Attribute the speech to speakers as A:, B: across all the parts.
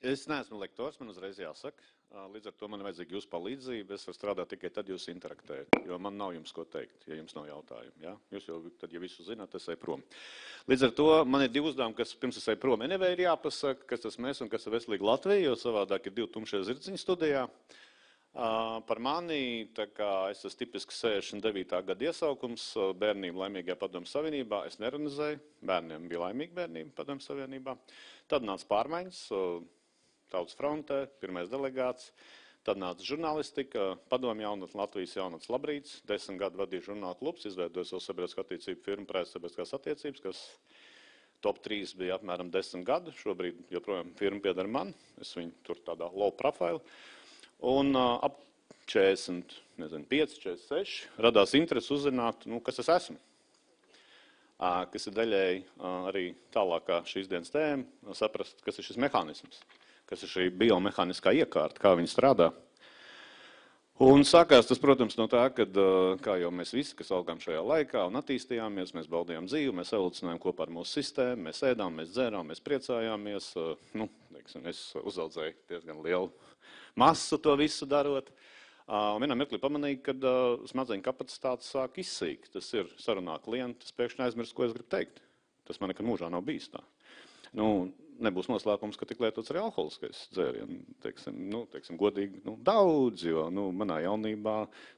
A: Es neesmu lektors, man uzreiz jāsaka. Līdz ar to man vajadzīga jūsu palīdzība. Es varu strādāt tikai tad, jūs interaktējat, jo man nav jums ko teikt, ja jums nav jautājumu. Ja? Jūs jau tad, ja visu zināt, es eju prom. Līdz ar to man ir 2 uzdevumi, kas pirms es eju prom anyway ir jāpasaka, kas tas mēs un kas ir Veselīga Latvija, jo savādāk ir 2 tumšie zirdziņi studijā. Par mani, tā kā es esmu tipiski 69. gada iesaukums, bērnība laimīgajā Padomju Savienībā, es neronizēju, bērniem bija laimīga bērnība Padomju Savienībā. Tad nāca pārmaiņas, Tautas frontē, pirmais delegāts, tad nāca žurnālistika, Padomju jaunatne, Latvijas jaunatnes Labrīts, 10 gadu vadīju žurnāla klubs, izveidoju savu sabiedrisko attiecību firmu Prēses sabiedriskās attiecības, kas top 3 bija apmēram 10 gadu, šobrīd joprojām firma pieder man, es viņu tur tādā low profile. Un ap 45, 46 radās interesi uzzināt, kas es esmu. Kas ir daļēji arī tālākā šīs dienas tēma, saprast, kas ir šis mehānisms, kas ir šī biomehāniskā iekārta, kā viņi strādā. Un sākās tas, protams, no tā, kad, kā jau mēs visi, kas augām šajā laikā un attīstījāmies, mēs baudījām dzīvi, mēs evolucionējām kopā ar mūsu sistēmu, mēs ēdām, mēs dzērām, mēs priecājāmies. Es uzaudzēju diezgan lielu masu to visu darot. Un vienā mirklī pamanīju, kad smadzeņu kapacitāte sāk izsīkt. Tas ir sarunā klientu, es pēkšņi aizmirsu, ko es gribu teikt. Tas man nekad mūžā nav bijis tā. Nebūs noslēpums, ka tik lietots arī alkoholiskais dzēriens, teiksim, godīgi, daudz, jo, manā jaunībā,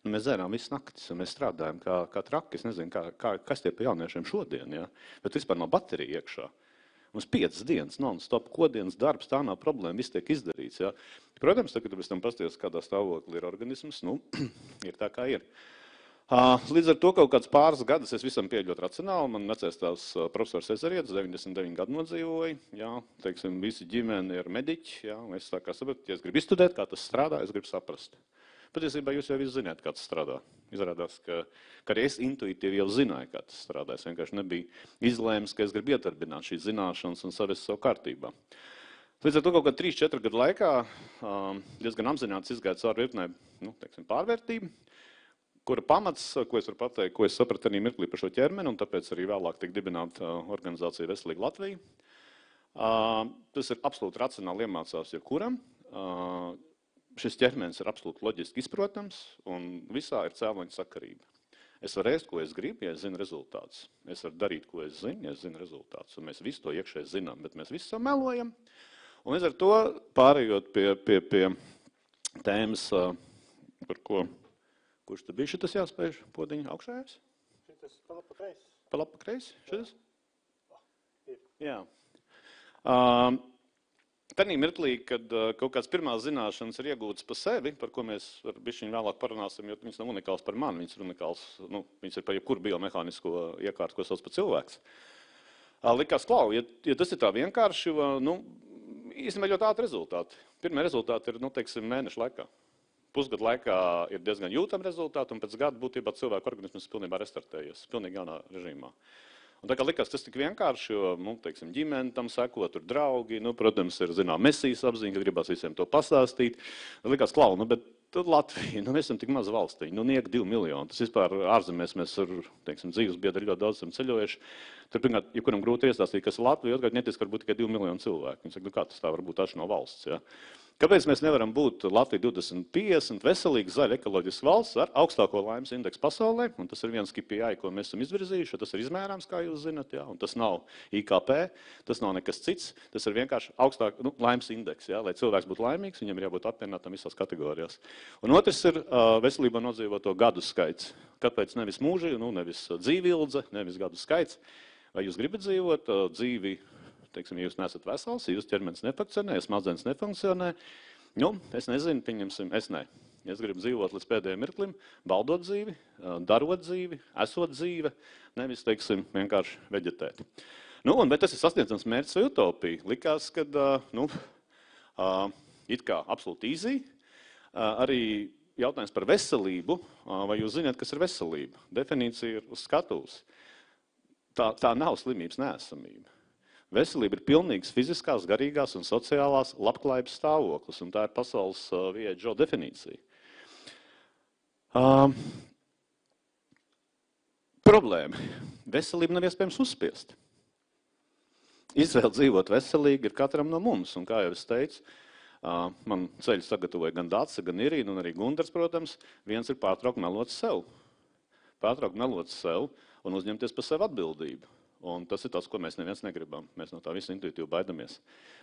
A: mēs dzērām visu naktis, un mēs strādājam kā traki, es nezinu, kas tie pa jauniešiem šodien, ja? Bet vispār nav baterija iekšā. Mums 5 dienas non-stop kodienas darbs, tā nav problēma, viss tiek izdarīts, ja? Protams, kad pēc tam pasties, kādā stāvoklī ir organisms, ir tā kā ir. Līdz ar to kaut kāds pāris gadus es visam pieeju ļoti racionāli. Man vecais tās profesors Ezerietis, 99 gadu nodzīvoja. Jā, teiksim, visi ģimeni ir mediķi. Jā, es tā kā sapratu, ja es gribu izstudēt, kā tas strādā, es gribu saprast. Patiesībā jūs jau visi zināt, kā tas strādā. Izrādās, ka arī es intuitīvi jau zināju, kā tas strādā. Es vienkārši nebiju izlēmis, ka es gribu ietarbināt šīs zināšanas un savest savu kārtībā. Līdz ar to kaut kā 3-4 gadu laikā diezgan apzināts izgāja cauri virknei, pārvērtību, kura pamats, ko es varu pateikt, ko es sapratu arī mirklī par šo ķermeni, un tāpēc arī vēlāk tika dibināta organizācija Veselīga Latvija. Tas ir absolūti racionāli iemācās jebkuram. Šis ķermenis ir absolūti loģiski izprotams, un visā ir cēloņa sakarība. Es varu ēst, ko es gribu, ja es zinu rezultātus. Es varu darīt, ko es zinu, ja es zinu rezultātus. Un mēs visu to iekšēji zinām, bet mēs visu melojam. Un līdz ar to pārējot pie tēmas, par ko... Kurš tad bija šitas jāspēj podiņa augšējais?
B: Šitas pa labi pa kreisi.
A: Pa labi pa kreisi? Šitas? Jā. Tanī mirklī, kad kaut kāds pirmās zināšanas ir iegūtas pa sevi, par ko mēs bišķiņ vēlāk parunāsim, jo viņas nav unikāls par mani, viņas ir unikāls, viņas ir par jebkuru biomehānisko iekārtu, ko sauc par cilvēks. Likās, klau, ja tas ir tā vienkārši, īstenībā ļoti ātri rezultāti. Pirmie rezultāti ir, mēnešu laikā. Pusgadu laikā ir diezgan jūtami rezultāti, un pēc gada būtībā cilvēku organisms pilnībā restartējies, pilnīgi jaunā režīmā. Un tā kā likās tas tik vienkārši, jo, ģimene tam seko, tur draugi, protams, ir, mesijas apziņa, ka gribās visiem to pastāstīt. Likās, klau, bet tad Latvija, mēs esam tik maza valstiņa, niek 2 miljoni. Tas vispār ārzemēs mēs ar, dzīves biedri ļoti daudz esam ceļojuši. Tur, pirmkārt, ja kuram grūti iestāstīt, kas ir Latvija, otrkārt, ņetiski var būt tikai 2 miljoni cilvēku. Viņi saka, kā tas tā var būt atšķirīgi no valsts, ja? Kāpēc mēs nevaram būt Latvija 2050 veselīga, zaļa, ekoloģiska valsts ar augstāko laimes indeksu pasaulē? Un tas ir viens KPI, ko mēs esam izvirzījuši, jo tas ir izmērāms, kā jūs zinat, jā? Un tas nav IKP, tas nav nekas cits, tas ir vienkārši augstāk laimes indeks, jā? Lai cilvēks būtu laimīgs, viņam ir jābūt apvienotam visās kategorijās. Un otrs ir veselībā nodzīvoto gadu skaits. Kāpēc nevis mūži, nevis dzīvildze, nevis gadu skaits? Vai jūs gribat dzīvot dzīvi? Ja jūs neesat vesels, ja jūs ķermenis nefunkcionē, ja smadzenes nefunkcionē, es nezinu, pieņemsim, es ne. Es gribu dzīvot līdz pēdējiem mirklim, baudot dzīvi, darot dzīvi, esot dzīve, nevis, vienkārši veģetēt. Bet tas ir sasniedzams mērķis vai utopija. Likās, kad, it kā absolūti easy, arī jautājums par veselību, vai jūs zināt, kas ir veselība? Definīcija ir uz skatuves. Tā nav slimības neesamība. Veselība ir pilnīgs fiziskās, garīgās un sociālās labklājības stāvoklis, un tā ir pasaules WHO definīcija. Problēma. Veselību nav iespējams uzspiest. Izvēle dzīvot veselīgi ir katram no mums, un kā jau es teicu, man ceļu sagatavoja gan Dace, gan Irīna, un arī Gundars, protams, viens ir pārtraukt melot sev. Pārtraukt melot sev un uzņemties par sevi atbildību. Un tas ir tas, ko mēs neviens negribam. Mēs no tā visu intuitīvi baidamies.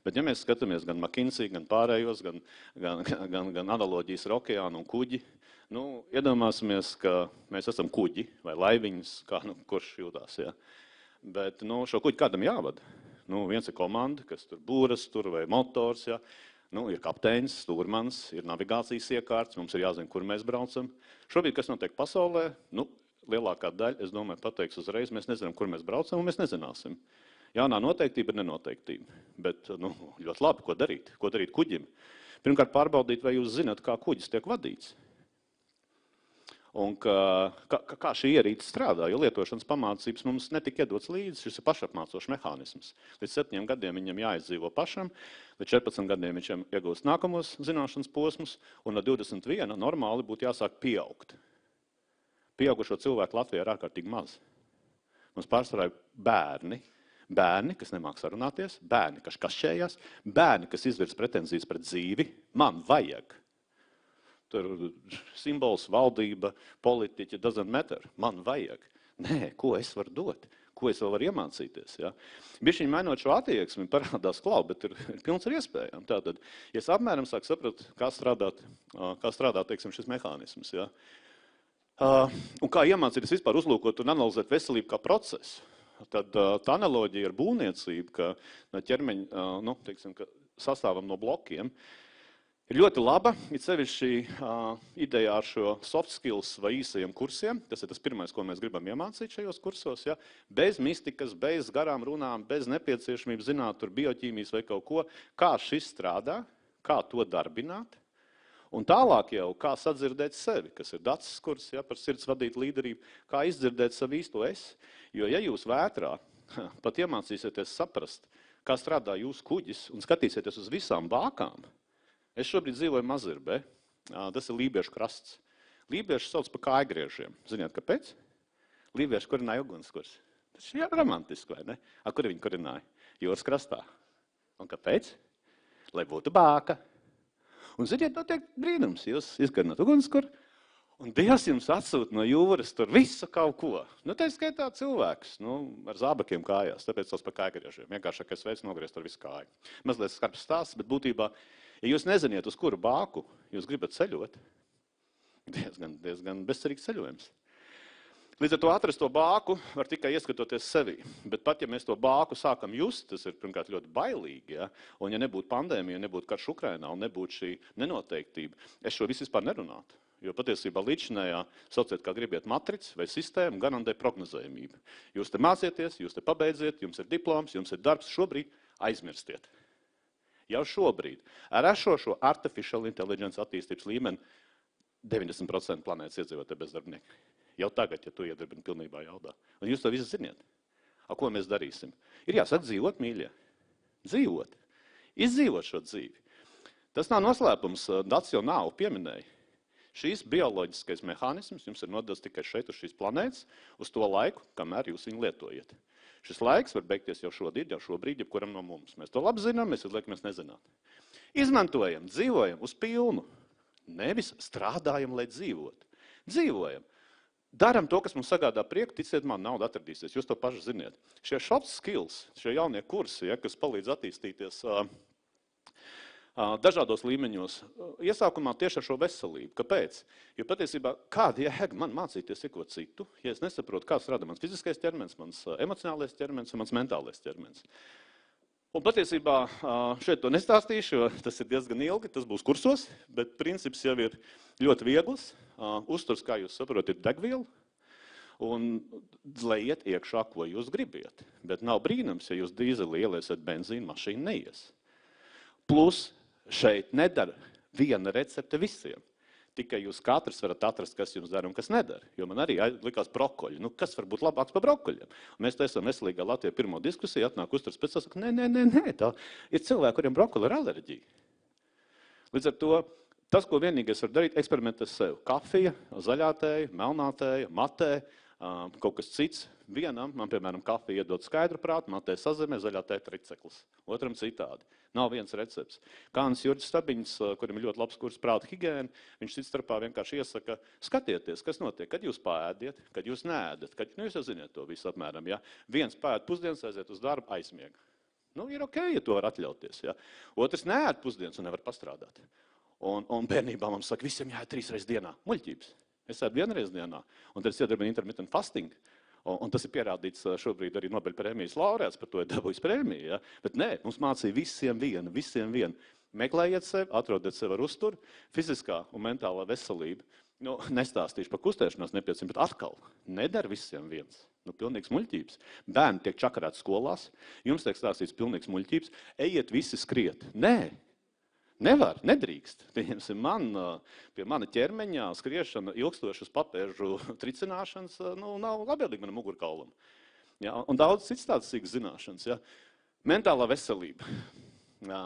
A: Bet ja mēs skatāmies gan McKinsey, gan pārējos, gan analoģijas ar okeānu un kuģi, iedomāsimies, ka mēs esam kuģi vai laiviņas, kā kurš jūtās. Ja? Bet šo kuģi kādam jāvada. Viens ir komanda, kas tur būras tur vai motors. Ja? Ir kapteinis, stūrmans, ir navigācijas iekārts, mums ir jāzina, kur mēs braucam. Šobrīd, kas notiek pasaulē, lielākā daļa, es domāju, pateiks uzreiz, mēs nezinām, kur mēs braucam, un mēs nezināsim. Jaunā noteiktība ir nenoteiktība, bet ļoti labi, ko darīt? Ko darīt kuģim? Pirmkārt, pārbaudīt, vai jūs zināt, kā kuģis tiek vadīts. Un kā šī ierīce strādā, jo lietošanas pamācības mums netika iedots līdzi, šis ir pašapmācošs mehānisms. Līdz 7 gadiem viņam jāizdzīvo pašam, līdz 14 gadiem viņam iegūst nākamos zināšanas posmus, un no 21 normāli būtu jāsāk pieaugt. Pieaugušo cilvēku Latvijā ir ārkārtīgi maz. Mums pārsvarā ir bērni, kas nemāk sarunāties, bērni, kas kašķējās, bērni, kas izvirs pretenzijas pret dzīvi. Man vajag. Tur simbols, valdība, politiķi, doesn't matter. Man vajag. Nē, ko es varu dot? Ko es vēl varu iemācīties? Ja? Bišķiņ mainot šo attieksmi, parādās bet ir pilns ar iespējām. Tātad, ja es apmēram sāku saprast, kā strādā, teiksim, šis mehānisms, ja? Un kā iemācīties vispār uzlūkot un analizēt veselību kā procesu, tad tā analoģija ar būvniecību, ka no ķermeņa, teiksim, ka sastāvam no blokiem, ir ļoti laba, it sevišķi ideja ar šo soft skills vai īsajiem kursiem, tas ir tas pirmais, ko mēs gribam iemācīt šajos kursos, ja? Bez mistikas, bez garām runām, bez nepieciešamības zināt tur bioķīmijas vai kaut ko, kā šis strādā, kā to darbināt. Un tālāk jau, kā sadzirdēt sevi, kas ir Daces kurs, ja, par sirds vadīt līderību, kā izdzirdēt savu īsto es. Jo, ja jūs vētrā pat iemācīsieties saprast, kā strādā jūsu kuģis un skatīsieties uz visām bākām, es šobrīd dzīvoju Mazirbē, tas ir lībiešu krasts. Lībieši sauc par kājgriežiem. Ziniet, kāpēc? Lībieši kurināja ugunskurs. Tas ir romantiski, vai ne? Kur viņi kurināja? Jūras krastā. Un kāpēc? Lai būtu bāka. Un, ziniet, notiek brīnums, jūs izkarināt ugunskuru, un Dievs jums atsūta no jūras tur visu kaut ko. Tā skaitā cilvēks, ar zābakiem kājās, tāpēc tos par kājgriežiem. Vienkāršākais veids nogriezt ar visu kāju. Mazliet skarbs stāsts, bet būtībā, ja jūs neziniet, uz kuru bāku jūs gribat ceļot, diezgan bezcerīgs ceļojums. Līdz ar to atrast to bāku var tikai ieskatoties sevī. Bet pat, ja mēs to bāku sākam just, tas ir pirmkārt ļoti bailīgi, ja? Un ja nebūtu pandēmija, nebūtu karš Ukrainā un nebūtu šī nenoteiktība, es šo visu vispār nerunātu. Jo patiesībā līdzinājā, sauciet kā gribiet, matrica vai sistēma garantē prognozējumību. Jūs te mācieties, jūs te pabeidziet, jums ir diploms, jums ir darbs, šobrīd aizmirstiet. Jau šobrīd ar šo artificial intelligence attīstības līmeni 90% planētas iedzīvotāji bezdarbnieki. Jau tagad, ja tu iedarbini pilnībā jaudā. Un jūs to visu ziniet. Ko mēs darīsim? Ir jāsaka dzīvot, mīļie. Dzīvot. Izdzīvot šo dzīvi. Tas nav noslēpums, Dace jau nav pieminēja. Šīs bioloģiskais mehānisms jums ir nodots tikai šeit uz šīs planētas, uz to laiku, kamēr jūs viņu lietojat. Šis laiks var beigties jau šobrīd, jebkuram no mums. Mēs to labi zinām, mēs izliekamies nezināt. Izmantojam, dzīvojam uz pilnu. Nevis strādājam, lai dzīvot. Dzīvojam. Daram to, kas mums sagādā prieku, ticiet man, nauda atradīsies. Jūs to paši ziniet. Šie soft skills, šie jaunie kursi, ja, kas palīdz attīstīties dažādos līmeņos, iesākumā tieši ar šo veselību. Kāpēc? Jo patiesībā, kāda jēga man mācīties ko citu, ja es nesaprotu, kā strādā mans fiziskais ķermenis, mans emocionālais ķermenis un mans mentālais ķermenis. Un patiesībā šeit to nestāstīšu, jo tas ir diezgan ilgi, tas būs kursos, bet princips jau ir ļoti viegls. Uzturs, kā jūs saprotat, ir degviela, un lai iet iekšā, ko jūs gribiet. Bet nav brīnums, ja jūs dīzeli ieliesiet benzīnu, mašīna neies. Plus šeit nedara viena recepte visiem. Tikai jūs katrs varat atrast, kas jums dara un kas nedara. Jo man arī likās brokoļi. Kas var būt labāks par brokoļiem? Un mēs esam veselīgā Latvijā pirmo diskusiju, atnāk uzturs pēc saka, nē, tā ir cilvēki, kuriem brokoļi ir alerģija. Līdz ar to, tas, ko vienīgais var darīt, eksperimentēt sev. Kafija, zaļā tēja, melnā tēja, matē, Kaut kas cits. Vienam, man, piemēram, kafija iedod skaidru prātu, man te sazemē zaļā tēta riceklis. Otram citādi. Nav viens recepts. Kāns Jurģis Stabiņš, kurim ir ļoti labs kurs prāta higiēna, viņš cits starpā vienkārši iesaka, skatieties, kas notiek, kad jūs pāēdiet, kad jūs neēdat, jūs jau ziniet to visu apmēram, ja? Viens pāēd pusdienas, aiziet uz darbu, aizmieg. Ir ok, ja to var atļauties, ja? Otrs neēd pusdienas un nevar pastrādāt. Un bērnībā mums saka, visiem jāēd 3 reizes dienā. Muļķības. Es ēdu 1 reizi dienā. Un tad es iedarbinu intermittent fasting. Un tas ir pierādīts šobrīd arī Nobeļa prēmijas laureāts, par to ir dabūjis prēmiju. Ja? Bet nē, mums mācīja visiem vienu. Meklējiet sevi, atrodiet sevi ar uzturu, fiziskā un mentālā veselība. Nestāstīšu par kustēšanās nepieciešamību, bet atkal nedara visiem viens. Pilnīgs muļķības. Bērni tiek čakarēti skolās, jums tiek stāstīts pilnīgs muļķības, ejiet visi skriet. Nē. Nevar, nedrīkst. Pieņemsim, pie mana ķermeņā skriešana ilgstošas papēžu tricināšanas nav labvēlīgi manam mugurkaulam. Ja? Un daudz cits tāds sīks zināšanas. Ja? Mentālā veselība. Ja.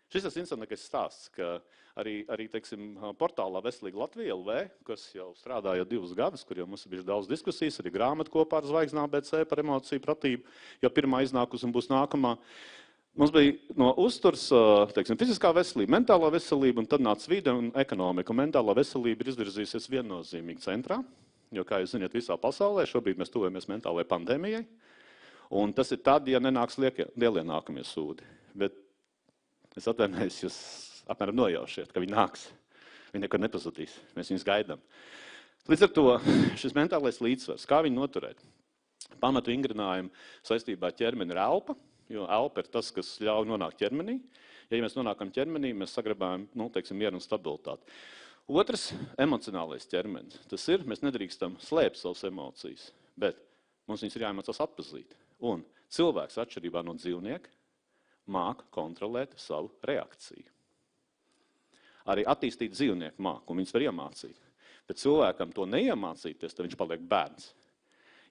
A: Šis ir interesantākais stāsts, ka arī teiksim, portālā Veselīga Latvija LV, kas jau strādā jau 2 gadus, kur jau mums ir bijuši daudz diskusijas, arī grāmata kopā ar Zvaigznā ABC par emociju pratību, jau pirmā iznākus un būs nākamā. Mums bija no uzturs, teiksim, fiziskā veselība, mentālā veselība, un tad nāca vide un ekonomika. Mentālā veselība ir izvirzījusies viennozīmīgi centrā, jo, kā jūs ziniet, visā pasaulē šobrīd mēs tuvojamies mentālajai pandēmijai, un tas ir tad, ja nenāks lielie nākamie sūdi. Bet es atvainojos, jūs apmēram nojaušiet, ka viņi nāks. Viņi nekad nepazudīs, mēs viņus gaidām. Līdz ar to šis mentālais līdzsvars, kā viņu noturēt? Pamatu ingrinājumu saistībā ar ķermeni ir elpa, jo elpa ir tas, kas ļauj nonākt ķermenī. Ja mēs nonākam ķermenī, mēs sagrabājam, teiksim, mieru un stabilitāti. Otrs, emocionālais ķermenis. Tas ir, mēs nedrīkstam slēpt savas emocijas, bet mums viņas ir jāiemācās atpazīt. Un cilvēks, atšķirībā no dzīvnieka, māk kontrolēt savu reakciju. Arī attīstīt dzīvnieku māk, un viņus var iemācīt. Bet cilvēkam to neiemācīties, tad viņš paliek bērns.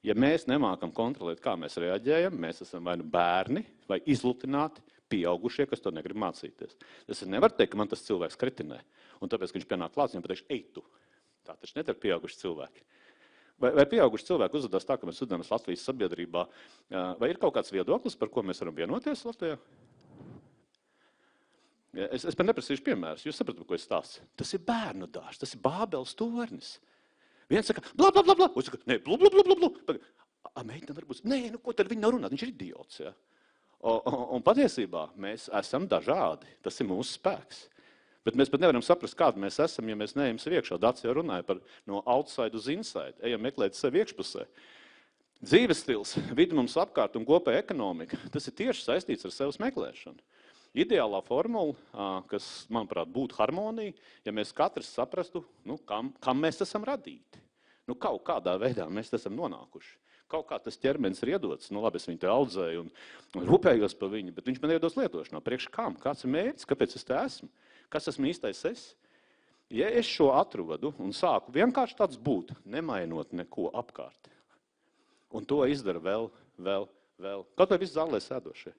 A: Ja mēs nemākam kontrolēt, kā mēs reaģējam, mēs esam vai nu bērni, vai izlutināti pieaugušie, kas to negrib mācīties. Es nevaru teikt, ka man tas cilvēks kretinē. Un tāpēc, ka viņš pienāk klāts, viņam pateikšu, ej tu. Tā taču nedara pieauguši cilvēki. Vai pieauguši cilvēki uzvedās tā, ka mēs uzvedamies Latvijas sabiedrībā? Vai ir kaut kāds viedoklis, par ko mēs varam vienoties Latvijā? Es pat neprasīšu piemērus. Jūs sapratat, ko es stāstu? Tas ir bērnu dārs, tas ir Bābeles tornis. Viens saka, bla, bla, bla, bla. Otrs saka, nē, blu, blu, blu, blu, blu. Meitene varbūt, nē, ko tad viņi nav runāt? Viņš ir idiots, ja? Un patiesībā mēs esam dažādi. Tas ir mūsu spēks. Bet mēs pat nevaram saprast, kādi mēs esam, ja mēs neejam sevi iekšā. Dācis jau runāja par no outside uz inside. Ejam meklēt sevi iekšpusē. Dzīves stils, vidi mums apkārt un kopēja ekonomika, tas ir tieši saistīts ar sevis meklēšanu. Ideālā formula, kas, manuprāt, būtu harmonija, ja mēs katrs saprastu, kam mēs esam radīti. Kaut kādā veidā mēs esam nonākuši. Kaut kā tas ķermenis ir iedots, labi, es viņu te audzēju un rūpējos par viņu, bet viņš man iedos lietošanā. Priekš kam? Kāds ir mērķis? Kāpēc es te esmu? Kas esmu īstais es? Ja es šo atrodu un sāku vienkārši tāds būt, nemainot neko apkārt, un to izdara vēl. Kaut vai viss zālē sēdošie.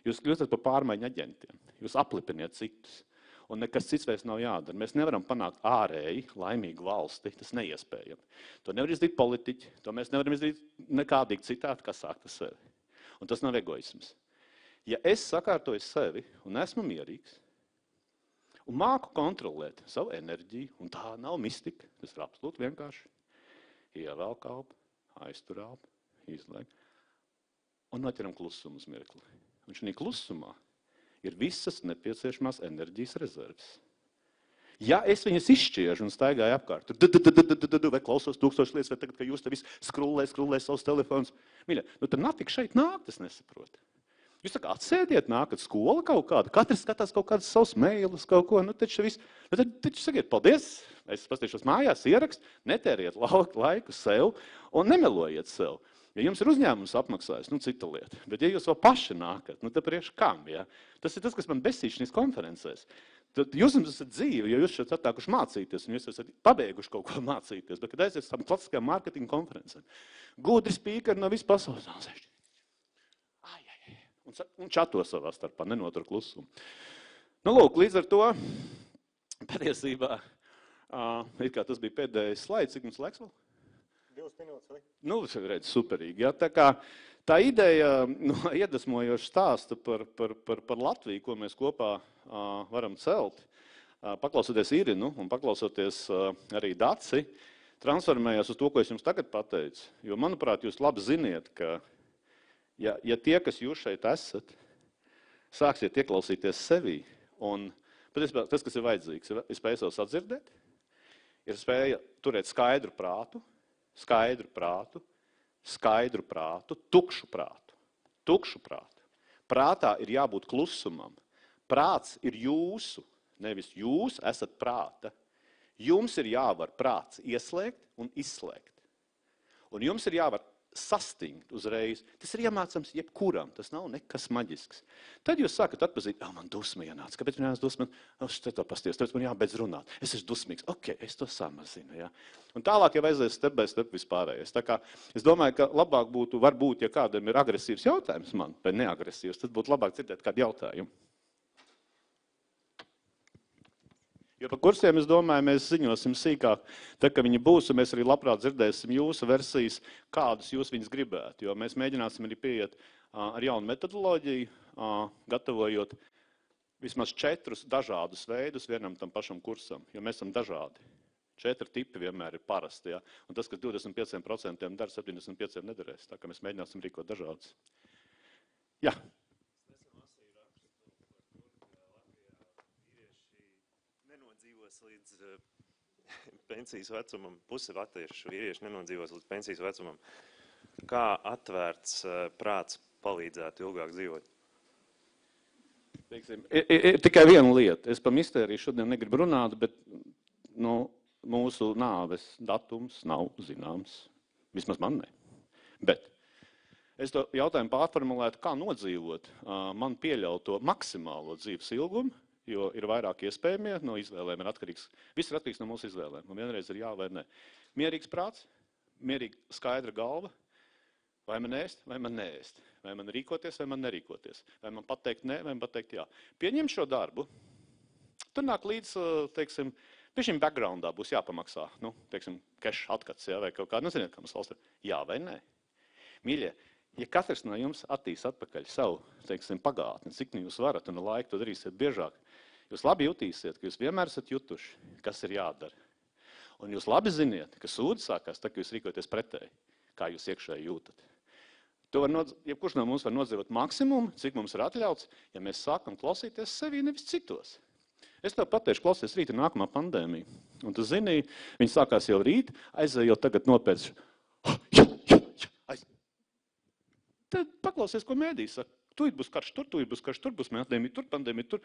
A: Jūs kļūstat par pārmaiņu aģentiem. Jūs aplipiniet citus. Un nekas cits vairs nav jādara. Mēs nevaram panākt ārēji laimīgu valsti. Tas neiespējami. To nevar izdarīt politiķi. To mēs nevaram izdarīt nekādīgi citādi, kā sākt ar sevi. Un tas nav egoisms. Ja es sakārtoju sevi un esmu mierīgs, un māku kontrolēt savu enerģiju, un tā nav mistika, tas ir absolūti vienkārši. Ievelk elpu, aiztur elpu, izliek, un noķeram klusumu uz mirkli. Un šī klusumā ir visas nepieciešamās enerģijas rezerves. Ja es viņas izšķiežu un staigāju apkārt, vai klausos 1000 lietas, vai tagad, ka jūs te viss skrulē savus telefonus, mīļa, tad natik šeit nākt, es nesaprotu. Jūs tā kā atsēdiet, nākat skola kaut kāda, katrs skatās kaut kādas savus mailus, kaut ko, taču sakiet, paldies, es pastīšos mājās, ierakst, netēriet laiku sev un nemelojiet sev. Ja jums ir uzņēmums apmaksājis, cita lieta. Bet ja jūs vēl paši nākat, tad priekš kam, ja? Tas ir tas, kas man besīd šīs konferencēs. Tad jūs esat dzīvi, jo jūs šeit attākuši mācīties, un jūs esat pabeiguši kaut ko mācīties, bet kad aiziet uz tām klasiskajām mārketinga konferencēm, gudri spīkeri no visu pasaules, un čato savā starpā, nenotur klusumu. Lūk, līdz ar to, patiesībā, ir kā tas bija pēdējais slaids, cik mums laiks vēl?
B: 2 minūtes, vai?
A: Nu, redz, superīgi. Ja? Tā kā tā ideja, iedvesmojoša stāsta par Latviju, ko mēs kopā varam celt, paklausoties Irinu un paklausoties arī Daci, transformējās uz to, ko es jums tagad pateicu. Jo, manuprāt, jūs labi ziniet, ka ja tie, kas jūs šeit esat, sāksiet ieklausīties sevī, un patiesībā tas, kas ir vajadzīgs, ir spēja sev sadzirdēt, ir spēja turēt skaidru prātu, tukšu prātu. Prātā ir jābūt klusumam. Prāts ir jūsu, nevis jūs esat prāta. Jums ir jāvar prāts ieslēgt un izslēgt. Un jums ir jāvar sastingt uzreiz. Tas ir iemācams jebkuram, tas nav nekas maģisks. Tad jūs sākat atpazīt, man dusma ienāca. Kāpēc man jānāc dusma? Tāpēc man jābeidz runāt. Es esmu dusmīgs. Ok, es to samazinu. Ja? Un tālāk jau aizies step by step vispārējais. Tā kā es domāju, ka labāk būtu, varbūt, ja kādam ir agresīvs jautājums man, vai neagresīvs, tad būtu labāk dzirdēt kādu jautājumu. Jo par kursiem, es domāju, mēs ziņosim sīkāk, tā ka viņi būs, un mēs arī labprāt dzirdēsim jūsu versijas, kādas jūs viņas gribētu. Jo mēs mēģināsim arī pieiet ar jaunu metodoloģiju, gatavojot vismaz 4 dažādus veidus vienam tam pašam kursam, jo mēs esam dažādi. 4 tipi vienmēr ir parasti, ja? Un tas, kas 25% dara, 75% nedarēs. Tā kā mēs mēģināsim rīkot dažādas. Jā.
C: Līdz pensijas vecumam, puse latviešu vīrieši nenodzīvos līdz pensijas vecumam. Kā atvērts prāts palīdzētu ilgāk dzīvot?
A: Ir tikai viena lieta. Es par mistēriju šodien negribu runāt, bet mūsu nāves datums nav zināms. Vismaz man ne. Bet es to jautājumu pārformulētu, kā nodzīvot man pieļauto maksimālo dzīves ilgumu, jo ir vairāk iespējamie, no izvēlēm ir atkarīgs. Viss ir atkarīgs no mūsu izvēlēm. Un vienreiz ir jā vai nē. Mierīgs prāts, mierīga skaidra galva, vai man ēst, vai man neēst. Vai man rīkoties, vai man nerīkoties. Vai man pateikt nē, vai man pateikt jā. Pieņem šo darbu. Tur nāk līdz, teiksim, pie šim backgroundā būs jāpamaksā, teiksim, cash atkats, ja, vai kaut kā, ziniet, kā mums valsts ir. Jā vai nē. Mīļie, ja katrs no jums attīs atpakaļ savu, teiksim, pagātni, cik jūs varat un laiku to darīsiet biežāk, jūs labi jutīsiet, ka jūs vienmēr esat jutuši, kas ir jādara. Un jūs labi ziniet, ka sūdi sākās, tā, ka jūs rīkoties pretēji, kā jūs iekšēji jūtat. To jebkurš no mums var nodzīvot maksimumu, cik mums ir atļauts, ja mēs sākam klausīties sevī, nevis citos. Es tev pateikšu, klausies, rīt ir nākamā pandēmija. Un tu zini, viņi sākās jau rīt, aizējot tagad nopēc. Tad paklausies, ko mēdīs saka. Tur būs karš, tur būs pandēmija, tur.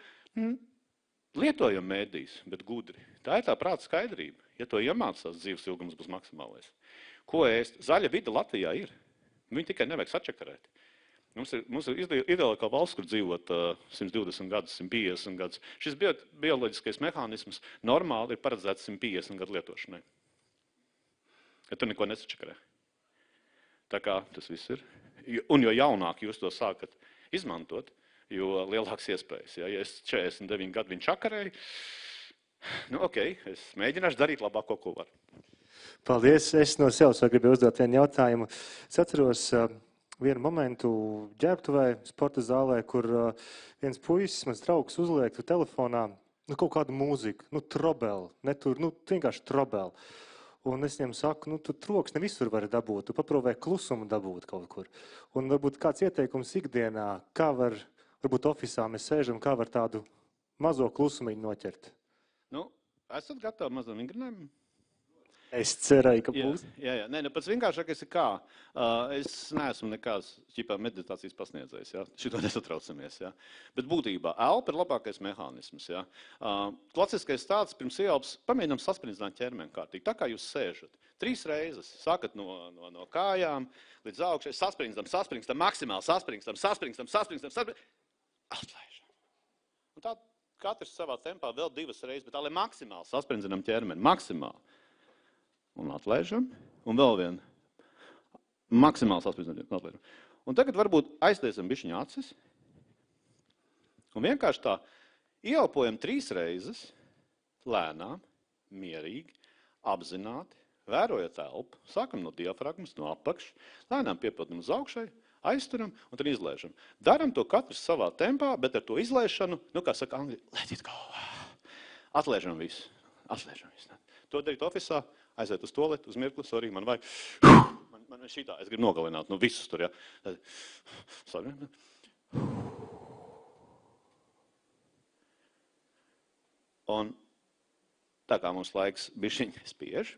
A: Lietojam mēdīs, bet gudri. Tā ir tā prāta skaidrība. Ja to iemācās, dzīves ilgums būs maksimālais. Ko ēst? Zaļa vide Latvijā ir. Viņi tikai nevajag sačakarēt. Mums ir ideāli kā valsts, kur dzīvot 120 gadus, 150 gadus. Šis bioloģiskais mehānisms normāli ir paredzēts 150 gadu lietošanai. Ja tu neko nesačakarē. Tā kā tas viss ir. Un jo jaunāk jūs to sākat izmantot, jo lielāks iespējas. Ja es 49 gadu viņu čakarēju, es mēģināšu darīt labāko, ko varu.
B: Paldies. Es no sevis gribēju uzdot vienu jautājumu. Es atceros vienu momentu ģērbtuvē, sporta zālē, kur viens puisis, mans draugs, uzliek telefonā kaut kādu mūziku, trobeli, vienkārši trobeli. Un es viņam saku, tu troks ne visur vari dabūt, tu paprovē klusumu dabūt kaut kur. Un varbūt kāds ieteikums ikdienā, kā varbūt ofisā mēs sēžam, kā var tādu mazo klusumiņu noķert?
A: Esat gatavi mazam vingrinājumu?
B: Es cerēju, ka būs.
A: Jā. Nē, pats vienkāršākais ir kā. Es neesmu nekāds meditācijas pasniedzējs, ja? Šito nesatraucamies. Ja? Bet būtībā elpa ir labākais mehānisms. Ja? Klasiskais tāds pirms ieelpas pamēģinām sasprinzināt ķermeni kārtīgi. Tā kā jūs sēžat. 3 reizes. Sākat no kājām līdz augšai. Saspringstam, maksimāli saspringstam. Atlaižam. Un tā katrs savā tempā vēl 2 reizes, bet tā, lai maksimāli saspringzinam ķermeni. Maksimāli. Un atlaižam, un vēl vienu. Maksimāli sasprinzinām. Un tagad varbūt aiztiesam bišķiņu acis. Un vienkārši tā ieelpojam 3 reizes, lēnām, mierīgi, apzināti, vērojat telpu, sākam no diafragmas, no apakšas, lēnām piepildam uz augšai, aizturam un tad izlaižam. Daram to katrs savā tempā, bet ar to izlaišanu, kā saka angļi, let it go. Atlaižam visu. To darīt ofisā, aiziet uz toaletu, uz mirkli, sorry, man vajag. Man šitā, es gribu nogalināt, visus tur, ja. Sorry. Un tā kā mums laiks bišķiņ spiež,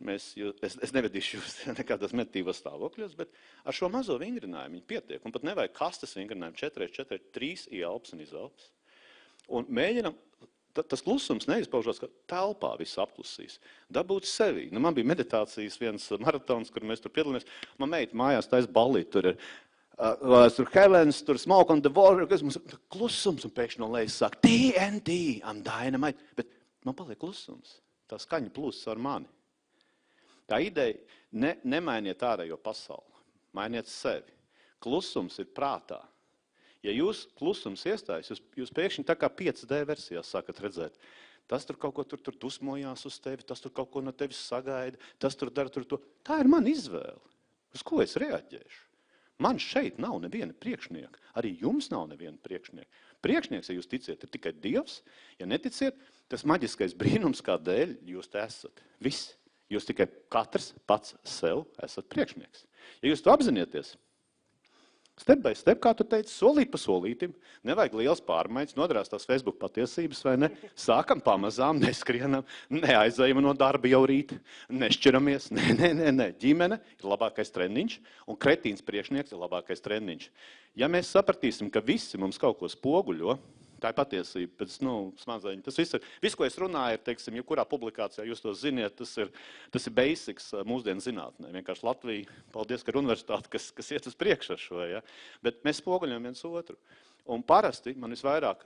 A: es nevedīšu jūs nekādos meditībos stāvokļos, bet ar šo mazo vingrinājumu viņi pietiek. Un pat nevajag kastes vingrinājumu 4x4, 3 ieelpas un izelpas. Un mēģinam, tas klusums neizpaužās, ka telpā viss apklusīs. Dabūt sevi. Man bija meditācijas viens maratons, kur mēs tur piedalījāmies. Man meita mājās tais ballīt, tur ir tur Heavens, tur Smoke on the Water, kas mums klusums un pēkšņi no lejas sāk TNT, I'm dynamite. Bet man paliek klusums. Tā skaņa plūst ar mani. Tā ideja, nemainiet ārējo pasauli, mainiet sevi. Klusums ir prātā. Ja jūs klusums iestājas, jūs pēkšņi tā kā 5D versijā sākat redzēt, tas tur kaut ko tur dusmojās uz tevi, tas tur kaut ko no tevis sagaida, tas tur dara tur to. Tā ir mana izvēle. Uz ko es reaģēšu? Man šeit nav neviena priekšnieka. Arī jums nav neviena priekšnieka. Priekšnieks, ja jūs ticiet, ir tikai Dievs. Ja neticiet, tas maģiskais brīnums, kādēļ jūs te esat. Viss. Jūs tikai katrs pats sev esat priekšnieks. Ja jūs to apzinieties, step by step, kā tu teici, solīt pa solītim, nevajag liels pārmaiņas, nodrās tās Facebook patiesības, vai ne? Sākam pamazām, neskrienam, neaizējam no darba jau rīt, nešķiramies, nē. Ģimene ir labākais treniņš, un kretīns priekšnieks ir labākais treniņš. Ja mēs sapratīsim, ka visi mums kaut ko spoguļo, tā ir patiesība, pēc, smadzeņi. Tas viss, ko es runāju, ir, teiksim, jebkurā publikācijā, jūs to ziniet, tas ir basics mūsdienu zinātnē. Vienkārši Latvija, paldies, ka ir universitāte, kas iet uz priekšu ar šo, ja? Bet mēs spoguļam viens otru. Un parasti man visvairāk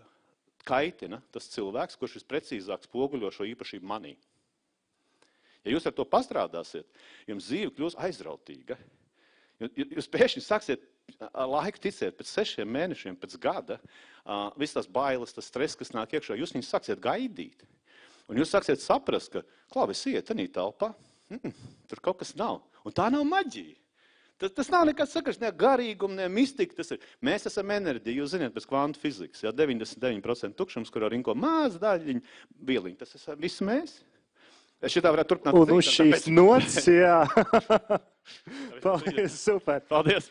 A: kaitina tas cilvēks, kurš visprecīzāk spoguļo šo īpašību manī. Ja jūs ar to pastrādāsiet, jums dzīve kļūs aizrautīga. Jūs pēkšņi sāksiet laiku ticiet, pēc 6 mēnešiem, pēc gada, viss tās bailes, tas stress, kas nāk iekšā, jūs viņus sāksiet gaidīt. Un jūs sāksiet saprast, ka, es iet tanī telpā, tur kaut kas nav. Un tā nav maģija. Tas nav nekāds sakars, ne garīguma, ne mistika. Mēs esam enerģija, jūs ziniet, pēc kvantu fizikas, 99% tukšums, kurā rinko maz daļiņu vieliņu. Tas esam visi mēs. Es šitā varētu turpināt.
B: Un uz šīs nots, jā. Paldies, super.
A: Paldies.